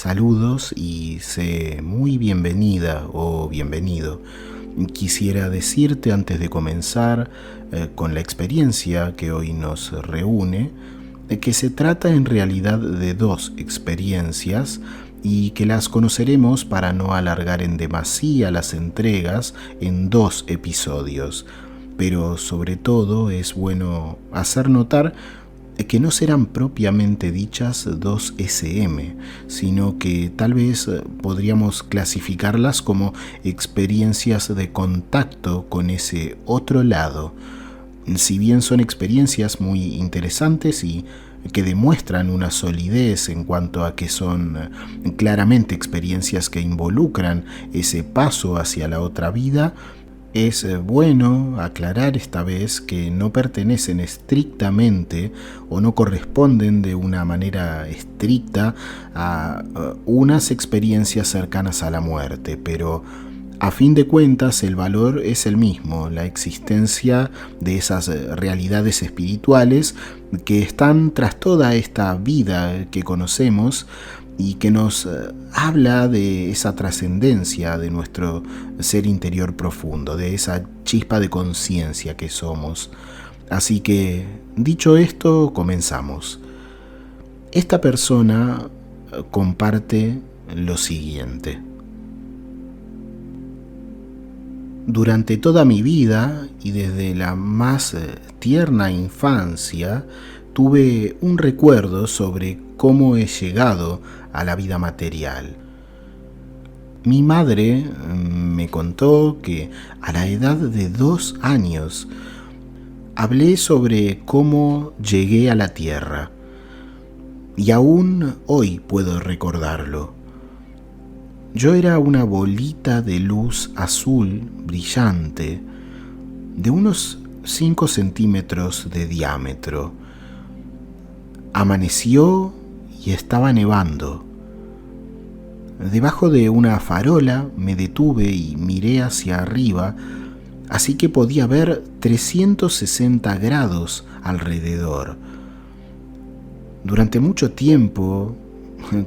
Saludos y sé muy bienvenida o bienvenido. Quisiera decirte antes de comenzar con la experiencia que hoy nos reúne, que se trata en realidad de dos experiencias y que las conoceremos para no alargar en demasía las entregas en dos episodios. Pero sobre todo es bueno hacer notar que no serán propiamente dichas dos SM, sino que tal vez podríamos clasificarlas como experiencias de contacto con ese otro lado. Si bien son experiencias muy interesantes y que demuestran una solidez en cuanto a que son claramente experiencias que involucran ese paso hacia la otra vida, es bueno aclarar esta vez que no pertenecen estrictamente o no corresponden de una manera estricta a unas experiencias cercanas a la muerte, pero a fin de cuentas el valor es el mismo, la existencia de esas realidades espirituales que están tras toda esta vida que conocemos y que nos habla de esa trascendencia de nuestro ser interior profundo, de esa chispa de conciencia que somos. Así que, dicho esto, comenzamos. Esta persona comparte lo siguiente. Durante toda mi vida y desde la más tierna infancia, tuve un recuerdo sobre cómo he llegado a la vida material. Mi madre me contó que a la edad de 2 años hablé sobre cómo llegué a la tierra y aún hoy puedo recordarlo. Yo era una bolita de luz azul brillante de unos 5 centímetros de diámetro. Amaneció y estaba nevando. Debajo de una farola me detuve y miré hacia arriba, así que podía ver 360 grados alrededor. Durante mucho tiempo,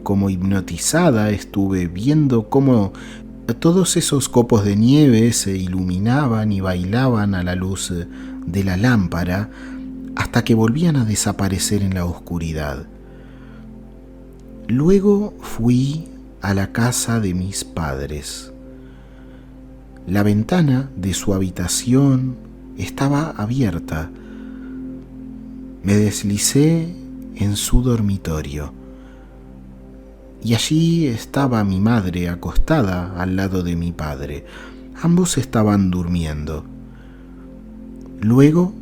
como hipnotizada, estuve viendo cómo todos esos copos de nieve se iluminaban y bailaban a la luz de la lámpara hasta que volvían a desaparecer en la oscuridad. Luego fui a la casa de mis padres. La ventana de su habitación estaba abierta. Me deslicé en su dormitorio y allí estaba mi madre acostada al lado de mi padre. Ambos estaban durmiendo. Luego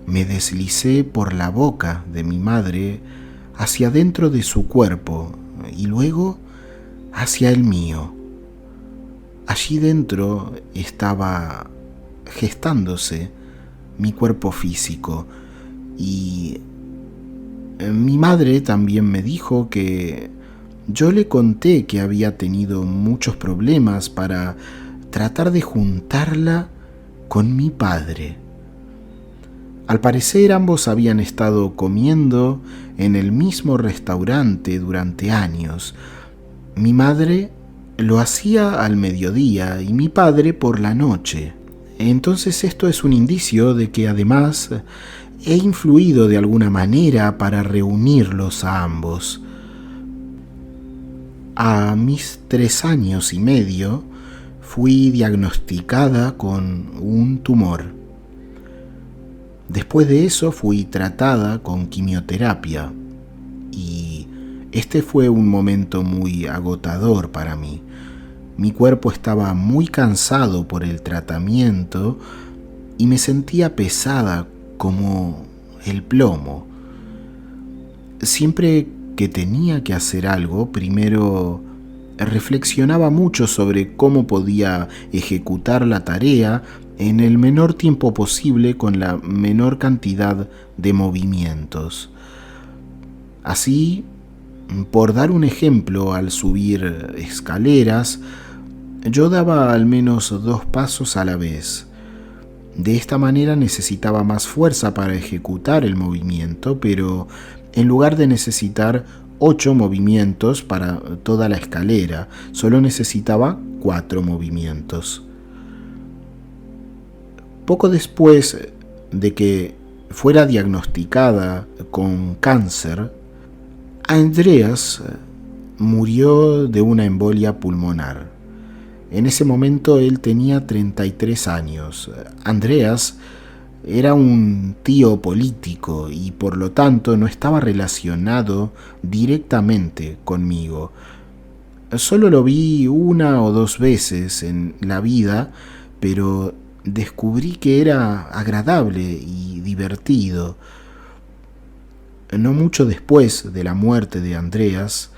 me deslicé por la boca de mi madre hacia dentro de su cuerpo y luego hacia el mío. Allí dentro estaba gestándose mi cuerpo físico y mi madre también me dijo que yo le conté que había tenido muchos problemas para tratar de juntarla con mi padre. Al parecer ambos habían estado comiendo en el mismo restaurante durante años. Mi madre lo hacía al mediodía y mi padre por la noche. Entonces esto es un indicio de que además he influido de alguna manera para reunirlos a ambos. A mis 3 años y medio fui diagnosticada con un tumor. Después de eso fui tratada con quimioterapia y este fue un momento muy agotador para mí. Mi cuerpo estaba muy cansado por el tratamiento y me sentía pesada como el plomo. Siempre que tenía que hacer algo, primero reflexionaba mucho sobre cómo podía ejecutar la tarea en el menor tiempo posible con la menor cantidad de movimientos. Así, por dar un ejemplo, al subir escaleras, yo daba al menos 2 pasos a la vez. De esta manera necesitaba más fuerza para ejecutar el movimiento, pero en lugar de necesitar 8 movimientos para toda la escalera. Solo necesitaba 4 movimientos. Poco después de que fuera diagnosticada con cáncer, Andreas murió de una embolia pulmonar. En ese momento él tenía 33 años. Andreas era un tío político y por lo tanto no estaba relacionado directamente conmigo. Solo lo vi 1 o 2 veces en la vida, pero descubrí que era agradable y divertido. No mucho después de la muerte de Andreas,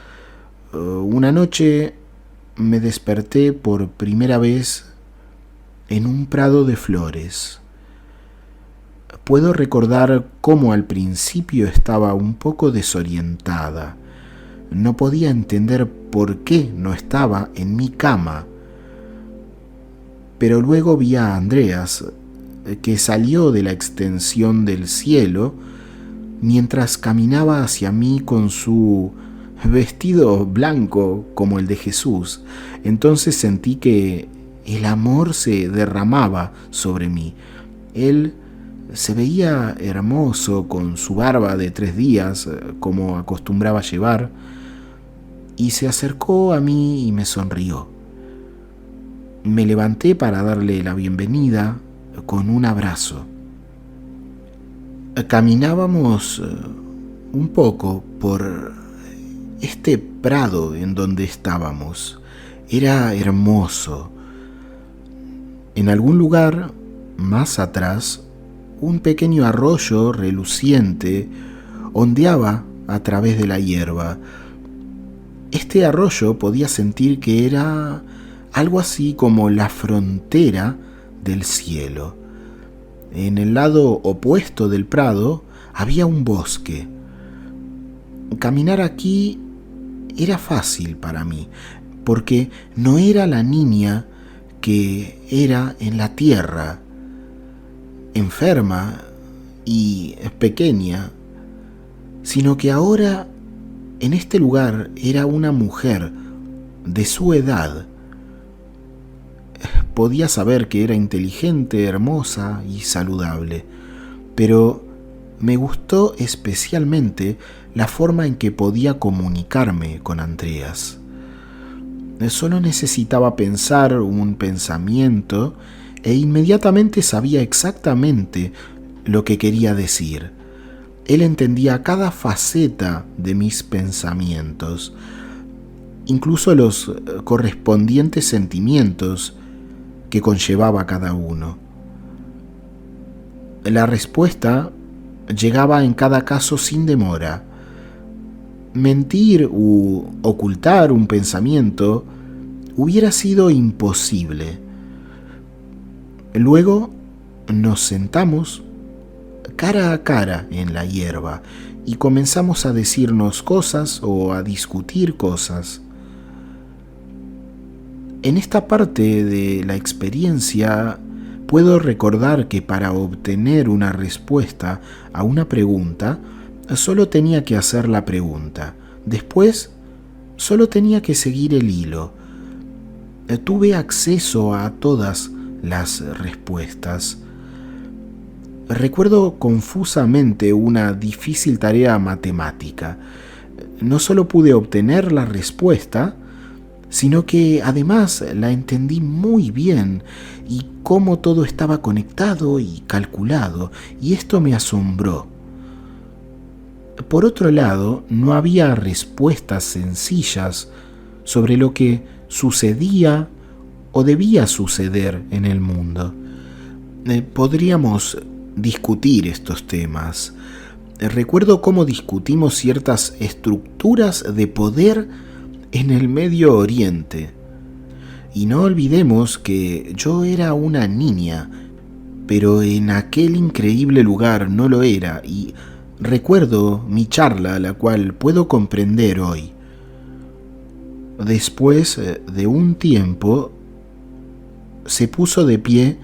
una noche me desperté por primera vez en un prado de flores. Puedo recordar cómo al principio estaba un poco desorientada. No podía entender por qué no estaba en mi cama. Pero luego vi a Andreas, que salió de la extensión del cielo mientras caminaba hacia mí con su vestido blanco como el de Jesús. Entonces sentí que el amor se derramaba sobre mí. Él se veía hermoso con su barba de 3 días, como acostumbraba llevar, y se acercó a mí y me sonrió. Me levanté para darle la bienvenida con un abrazo. Caminábamos un poco por este prado en donde estábamos. Era hermoso. En algún lugar más atrás, un pequeño arroyo reluciente ondeaba a través de la hierba. Este arroyo podía sentir que era algo así como la frontera del cielo. En el lado opuesto del prado había un bosque. Caminar aquí era fácil para mí, porque no era la niña que era en la tierra, enferma y pequeña, sino que ahora en este lugar era una mujer de su edad. Podía saber que era inteligente, hermosa y saludable, pero me gustó especialmente la forma en que podía comunicarme con Andreas. Solo necesitaba pensar un pensamiento e inmediatamente sabía exactamente lo que quería decir. Él entendía cada faceta de mis pensamientos, incluso los correspondientes sentimientos que conllevaba cada uno. La respuesta llegaba en cada caso sin demora. Mentir u ocultar un pensamiento hubiera sido imposible. Luego nos sentamos cara a cara en la hierba y comenzamos a decirnos cosas o a discutir cosas. En esta parte de la experiencia puedo recordar que para obtener una respuesta a una pregunta, solo tenía que hacer la pregunta. Después, solo tenía que seguir el hilo. Tuve acceso a todas las respuestas. Recuerdo confusamente una difícil tarea matemática. No solo pude obtener la respuesta, sino que además la entendí muy bien y cómo todo estaba conectado y calculado, y esto me asombró. Por otro lado, no había respuestas sencillas sobre lo que sucedía o debía suceder en el mundo. Podríamos discutir estos temas. Recuerdo cómo discutimos ciertas estructuras de poder en el Medio Oriente. Y no olvidemos que yo era una niña, pero en aquel increíble lugar no lo era, y recuerdo mi charla, la cual puedo comprender hoy. Después de un tiempo, se puso de pie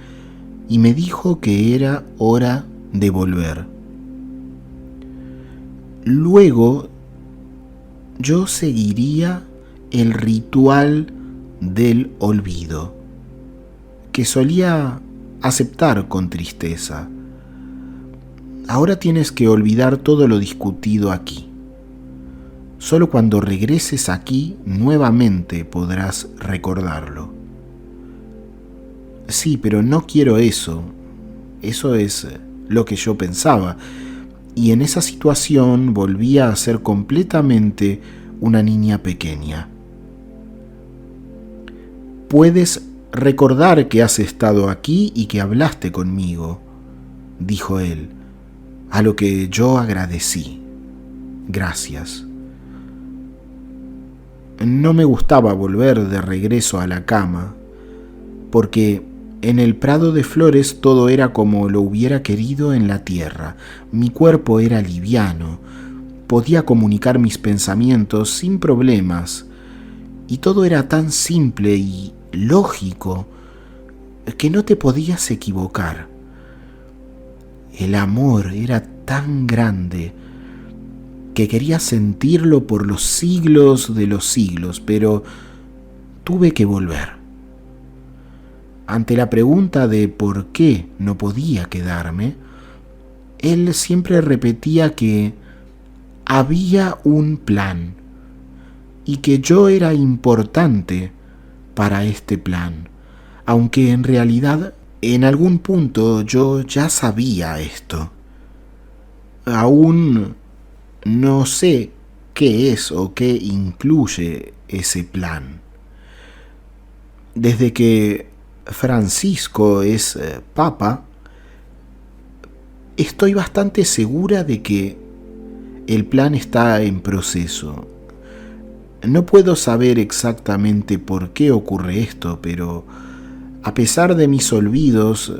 y me dijo que era hora de volver. Luego yo seguiría el ritual del olvido, que solía aceptar con tristeza. Ahora tienes que olvidar todo lo discutido aquí. Solo cuando regreses aquí nuevamente podrás recordarlo. Sí, pero no quiero eso. Eso es lo que yo pensaba. Y en esa situación volvía a ser completamente una niña pequeña. Puedes recordar que has estado aquí y que hablaste conmigo, dijo él, a lo que yo agradecí. Gracias. No me gustaba volver de regreso a la cama, porque en el prado de flores todo era como lo hubiera querido en la tierra. Mi cuerpo era liviano, podía comunicar mis pensamientos sin problemas, y todo era tan simple y lógico que no te podías equivocar. El amor era tan grande que quería sentirlo por los siglos de los siglos, pero tuve que volver. Ante la pregunta de por qué no podía quedarme, él siempre repetía que había un plan y que yo era importante para este plan, aunque en realidad en algún punto yo ya sabía esto. Aún no sé qué es o qué incluye ese plan. Desde que Francisco es papa, estoy bastante segura de que el plan está en proceso. No puedo saber exactamente por qué ocurre esto, pero a pesar de mis olvidos,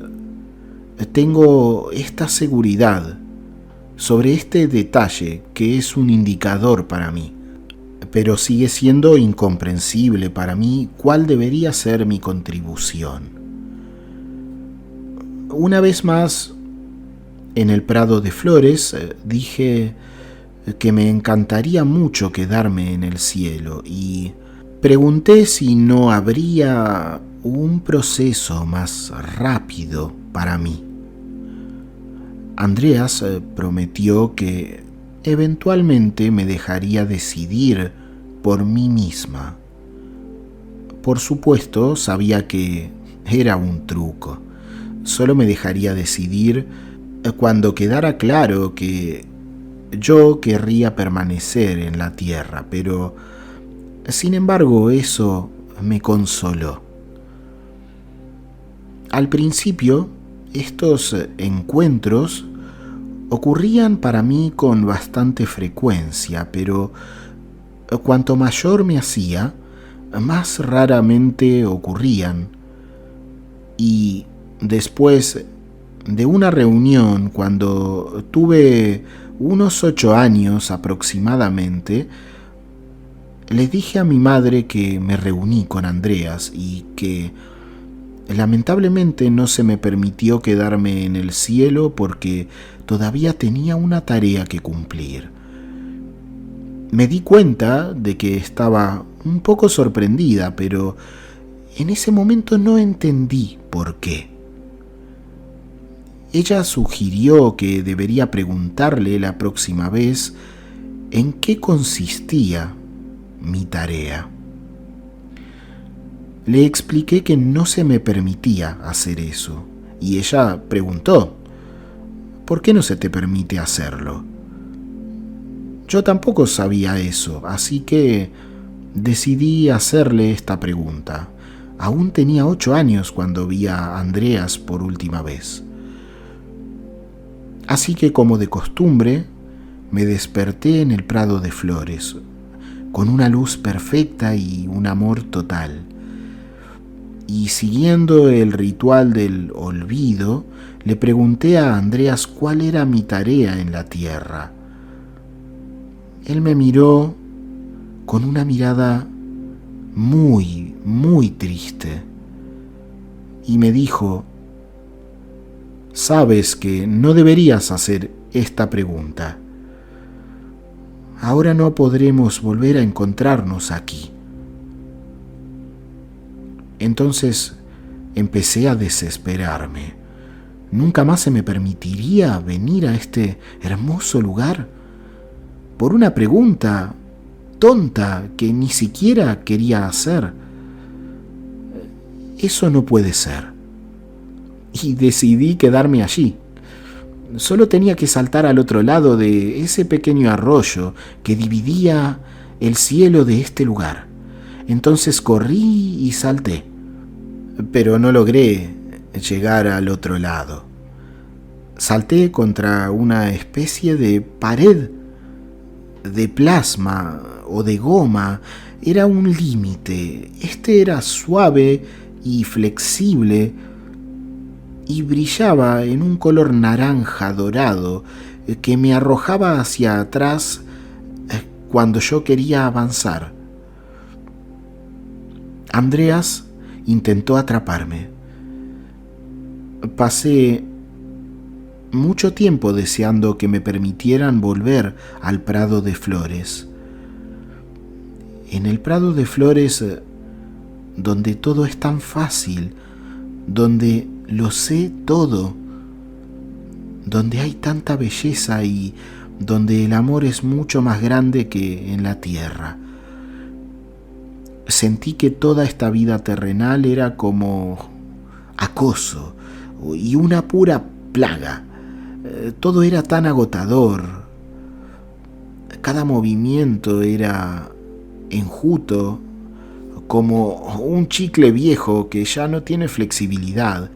tengo esta seguridad sobre este detalle que es un indicador para mí. Pero sigue siendo incomprensible para mí cuál debería ser mi contribución. Una vez más, en el prado de flores, dije que me encantaría mucho quedarme en el cielo y pregunté si no habría un proceso más rápido para mí. Andreas prometió que eventualmente me dejaría decidir por mí misma. Por supuesto, sabía que era un truco. Solo me dejaría decidir cuando quedara claro que yo querría permanecer en la tierra, pero sin embargo eso me consoló. Al principio, estos encuentros ocurrían para mí con bastante frecuencia, pero cuanto mayor me hacía, más raramente ocurrían. Y después de una reunión, cuando tuve unos 8 años aproximadamente, le dije a mi madre que me reuní con Andreas y que lamentablemente no se me permitió quedarme en el cielo porque todavía tenía una tarea que cumplir. Me di cuenta de que estaba un poco sorprendida, pero en ese momento no entendí por qué. Ella sugirió que debería preguntarle la próxima vez en qué consistía mi tarea. Le expliqué que no se me permitía hacer eso, y ella preguntó, ¿por qué no se te permite hacerlo? Yo tampoco sabía eso, así que decidí hacerle esta pregunta. Aún tenía 8 años cuando vi a Andreas por última vez. Así que, como de costumbre, me desperté en el prado de flores, con una luz perfecta y un amor total. Y siguiendo el ritual del olvido, le pregunté a Andreas cuál era mi tarea en la tierra. Él me miró con una mirada muy, muy triste y me dijo: sabes que no deberías hacer esta pregunta. Ahora no podremos volver a encontrarnos aquí. Entonces empecé a desesperarme. ¿Nunca más se me permitiría venir a este hermoso lugar? Por una pregunta tonta que ni siquiera quería hacer. Eso no puede ser. Y decidí quedarme allí. Solo tenía que saltar al otro lado de ese pequeño arroyo que dividía el cielo de este lugar. Entonces corrí y salté, pero no logré llegar al otro lado. Salté contra una especie de pared de plasma o de goma. Era un límite. Este era suave y flexible y brillaba en un color naranja dorado que me arrojaba hacia atrás cuando yo quería avanzar. Andreas intentó atraparme. Pasé mucho tiempo deseando que me permitieran volver al Prado de Flores. En el Prado de Flores, donde todo es tan fácil, donde lo sé todo, donde hay tanta belleza y donde el amor es mucho más grande que en la tierra. Sentí que toda esta vida terrenal era como acoso y una pura plaga. Todo era tan agotador. Cada movimiento era enjuto, como un chicle viejo que ya no tiene flexibilidad.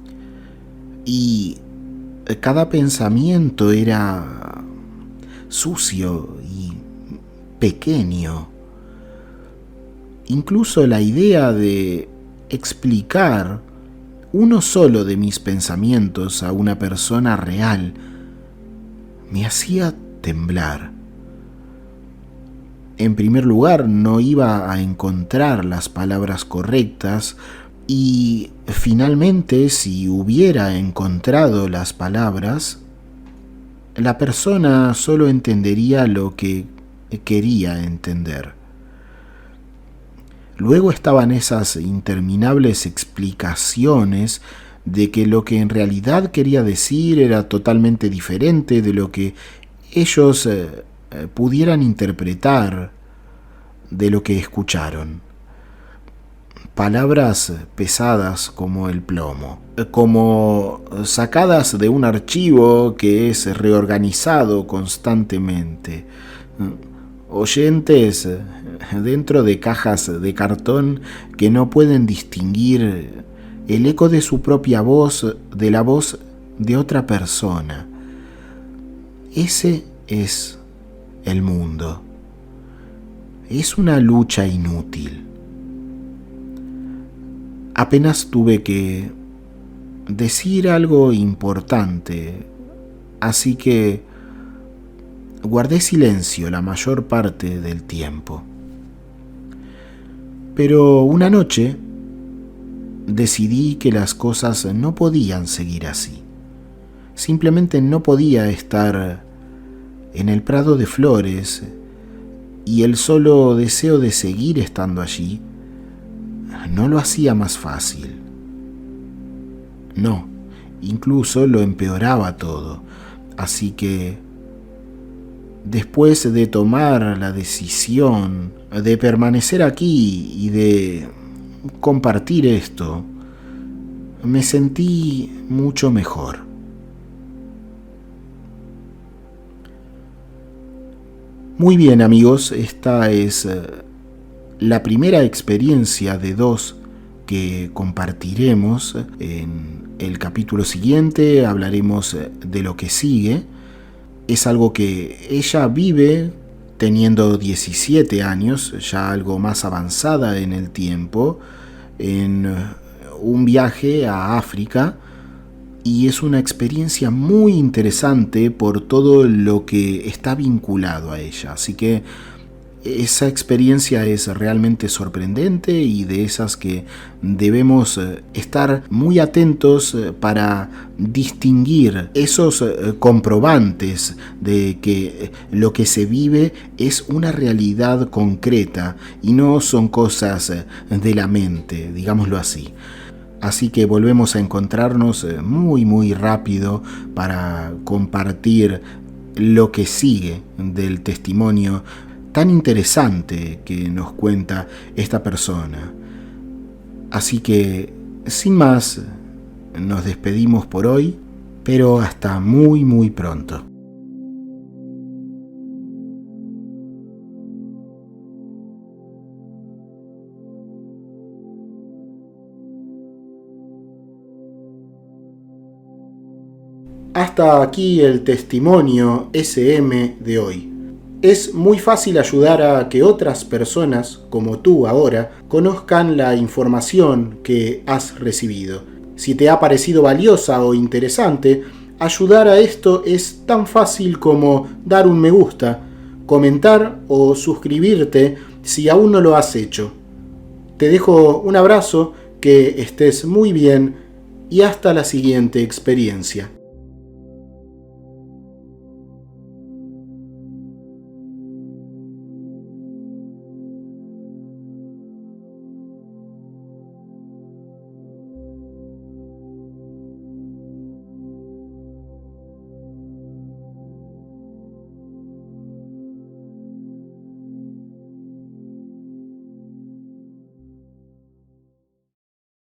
Y cada pensamiento era sucio y pequeño. Incluso la idea de explicar uno solo de mis pensamientos a una persona real me hacía temblar. En primer lugar, no iba a encontrar las palabras correctas y finalmente, si hubiera encontrado las palabras, la persona solo entendería lo que quería entender. Luego estaban esas interminables explicaciones de que lo que en realidad quería decir era totalmente diferente de lo que ellos pudieran interpretar de lo que escucharon. Palabras pesadas como el plomo, como sacadas de un archivo que es reorganizado constantemente. Oyentes dentro de cajas de cartón que no pueden distinguir el eco de su propia voz de la voz de otra persona. Ese es el mundo. Es una lucha inútil. Apenas tuve que decir algo importante, así que guardé silencio la mayor parte del tiempo. Pero una noche decidí que las cosas no podían seguir así. Simplemente no podía estar en el Prado de Flores y el solo deseo de seguir estando allí no lo hacía más fácil. No, incluso lo empeoraba todo. Así que, después de tomar la decisión de permanecer aquí y de compartir esto, me sentí mucho mejor. Muy bien, amigos, esta es la primera experiencia de 2 que compartiremos. En el capítulo siguiente hablaremos de lo que sigue. Es algo que ella vive teniendo 17 años, ya algo más avanzada en el tiempo, en un viaje a África, y es una experiencia muy interesante por todo lo que está vinculado a ella. Así que Esa experiencia es realmente sorprendente y de esas que debemos estar muy atentos para distinguir esos comprobantes de que lo que se vive es una realidad concreta y no son cosas de la mente, digámoslo así. Así que volvemos a encontrarnos muy rápido para compartir lo que sigue del testimonio tan interesante que nos cuenta esta persona. Así que, sin más, nos despedimos por hoy, pero hasta muy pronto. Hasta aquí el testimonio SM de hoy. Es muy fácil ayudar a que otras personas, como tú ahora, conozcan la información que has recibido. Si te ha parecido valiosa o interesante, ayudar a esto es tan fácil como dar un me gusta, comentar o suscribirte si aún no lo has hecho. Te dejo un abrazo, que estés muy bien y hasta la siguiente experiencia.